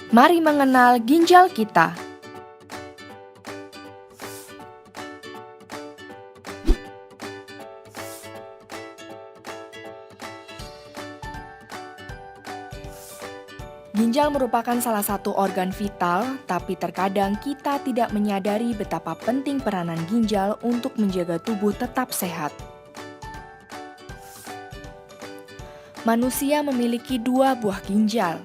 Mari mengenal ginjal kita. Ginjal merupakan salah satu organ vital, tapi terkadang kita tidak menyadari betapa penting peranan ginjal untuk menjaga tubuh tetap sehat. Manusia memiliki 2 buah ginjal.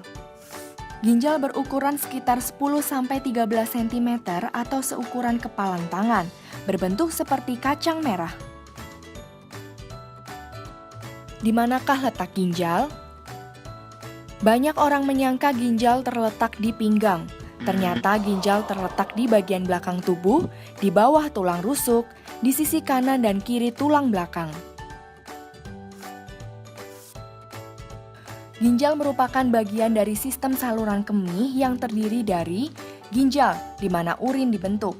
Ginjal berukuran sekitar 10-13 cm atau seukuran kepalan tangan, berbentuk seperti kacang merah. Di manakah letak ginjal? Banyak orang menyangka ginjal terletak di pinggang. Ternyata ginjal terletak di bagian belakang tubuh, di bawah tulang rusuk, di sisi kanan dan kiri tulang belakang. Ginjal merupakan bagian dari sistem saluran kemih yang terdiri dari ginjal, di mana urin dibentuk.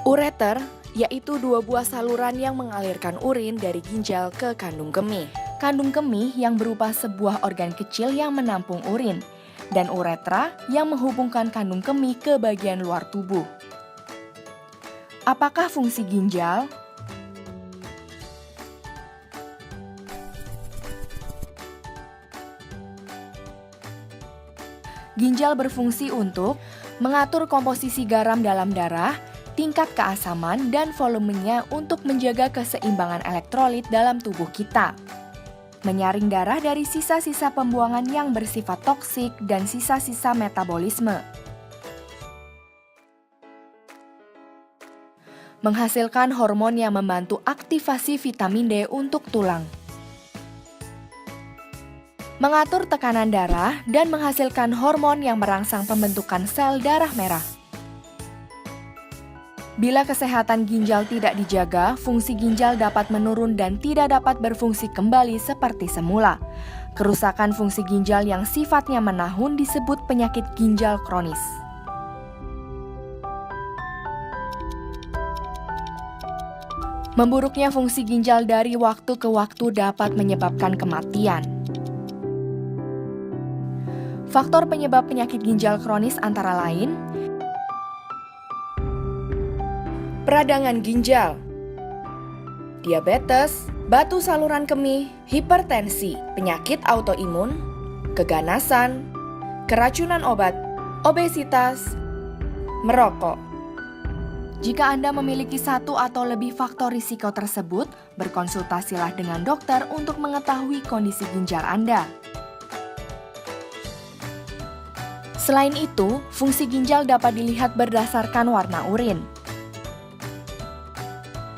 Ureter, yaitu 2 buah saluran yang mengalirkan urin dari ginjal ke kandung kemih. Kandung kemih yang berupa sebuah organ kecil yang menampung urin, dan uretra yang menghubungkan kandung kemih ke bagian luar tubuh. Apakah fungsi ginjal? Ginjal berfungsi untuk mengatur komposisi garam dalam darah, tingkat keasaman, dan volumenya untuk menjaga keseimbangan elektrolit dalam tubuh kita. Menyaring darah dari sisa-sisa pembuangan yang bersifat toksik dan sisa-sisa metabolisme. Menghasilkan hormon yang membantu aktivasi vitamin D untuk tulang. Mengatur tekanan darah dan menghasilkan hormon yang merangsang pembentukan sel darah merah. Bila kesehatan ginjal tidak dijaga, fungsi ginjal dapat menurun dan tidak dapat berfungsi kembali seperti semula. Kerusakan fungsi ginjal yang sifatnya menahun disebut penyakit ginjal kronis. Memburuknya fungsi ginjal dari waktu ke waktu dapat menyebabkan kematian. Faktor penyebab penyakit ginjal kronis antara lain peradangan ginjal, diabetes, batu saluran kemih, hipertensi, penyakit autoimun, keganasan, keracunan obat, obesitas, merokok. Jika Anda memiliki 1 atau lebih faktor risiko tersebut, berkonsultasilah dengan dokter untuk mengetahui kondisi ginjal Anda. Selain itu, fungsi ginjal dapat dilihat berdasarkan warna urin.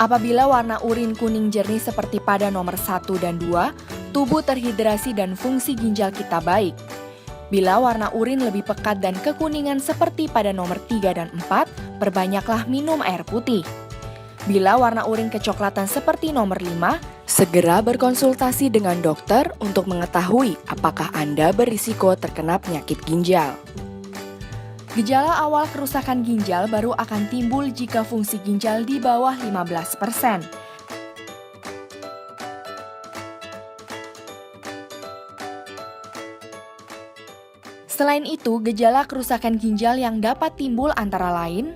Apabila warna urin kuning jernih seperti pada nomor 1 dan 2, tubuh terhidrasi dan fungsi ginjal kita baik. Bila warna urin lebih pekat dan kekuningan seperti pada nomor 3 dan 4, perbanyaklah minum air putih. Bila warna urin kecoklatan seperti nomor 5, segera berkonsultasi dengan dokter untuk mengetahui apakah Anda berisiko terkena penyakit ginjal. Gejala awal kerusakan ginjal baru akan timbul jika fungsi ginjal di bawah 15%. Selain itu, gejala kerusakan ginjal yang dapat timbul antara lain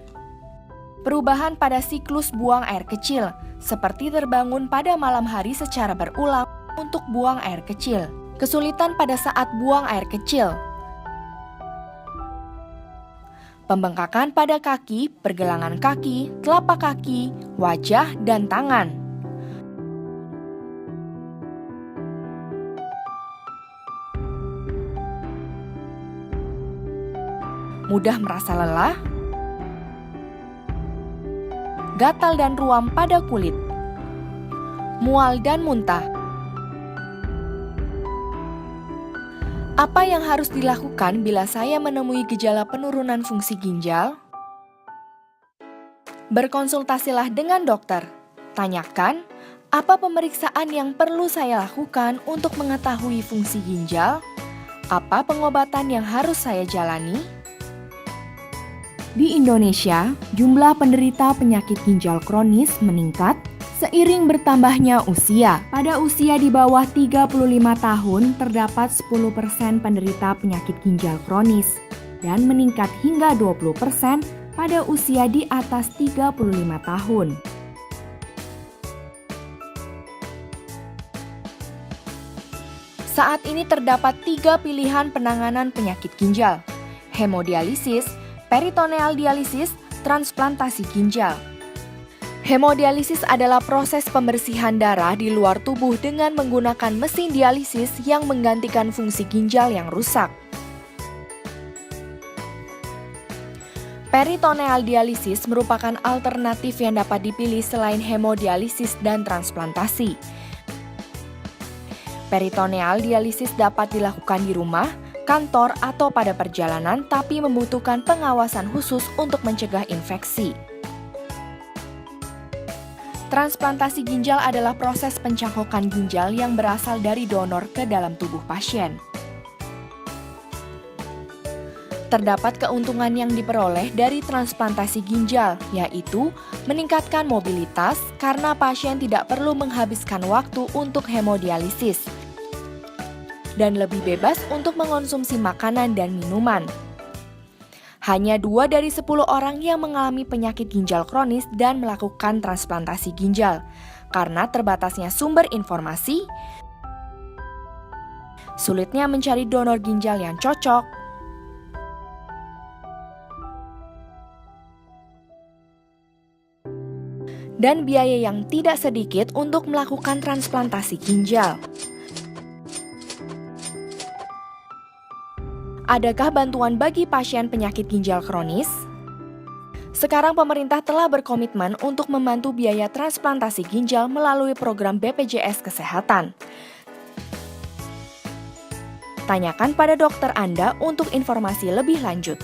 perubahan pada siklus buang air kecil, seperti terbangun pada malam hari secara berulang untuk buang air kecil, kesulitan pada saat buang air kecil, pembengkakan pada kaki, pergelangan kaki, telapak kaki, wajah, dan tangan. Mudah merasa lelah, gatal dan ruam pada kulit, mual dan muntah. Apa yang harus dilakukan bila saya menemui gejala penurunan fungsi ginjal? Berkonsultasilah dengan dokter. Tanyakan, apa pemeriksaan yang perlu saya lakukan untuk mengetahui fungsi ginjal? Apa pengobatan yang harus saya jalani? Di Indonesia, jumlah penderita penyakit ginjal kronis meningkat seiring bertambahnya usia. Pada usia di bawah 35 tahun, terdapat 10% penderita penyakit ginjal kronis. dan meningkat hingga 20% pada usia di atas 35 tahun. Saat ini terdapat 3 pilihan penanganan penyakit ginjal: hemodialisis, peritoneal dialisis, transplantasi ginjal. Hemodialisis adalah proses pembersihan darah di luar tubuh dengan menggunakan mesin dialisis yang menggantikan fungsi ginjal yang rusak. Peritoneal dialisis merupakan alternatif yang dapat dipilih selain hemodialisis dan transplantasi. Peritoneal dialisis dapat dilakukan di rumah, kantor, atau pada perjalanan, tapi membutuhkan pengawasan khusus untuk mencegah infeksi. Transplantasi ginjal adalah proses pencangkokan ginjal yang berasal dari donor ke dalam tubuh pasien. Terdapat keuntungan yang diperoleh dari transplantasi ginjal, yaitu meningkatkan mobilitas karena pasien tidak perlu menghabiskan waktu untuk hemodialisis dan lebih bebas untuk mengonsumsi makanan dan minuman. Hanya 2 dari 10 orang yang mengalami penyakit ginjal kronis dan melakukan transplantasi ginjal. Karena terbatasnya sumber informasi, sulitnya mencari donor ginjal yang cocok, dan biaya yang tidak sedikit untuk melakukan transplantasi ginjal. Adakah bantuan bagi pasien penyakit ginjal kronis? Sekarang pemerintah telah berkomitmen untuk membantu biaya transplantasi ginjal melalui program BPJS Kesehatan. Tanyakan pada dokter Anda untuk informasi lebih lanjut.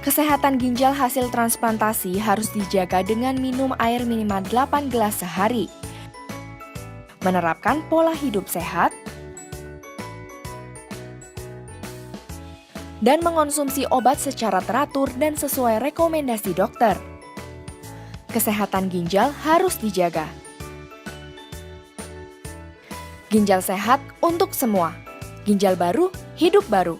Kesehatan ginjal hasil transplantasi harus dijaga dengan minum air minimal 8 gelas sehari, menerapkan pola hidup sehat, dan mengonsumsi obat secara teratur dan sesuai rekomendasi dokter. Kesehatan ginjal harus dijaga. Ginjal sehat untuk semua. Ginjal baru, hidup baru.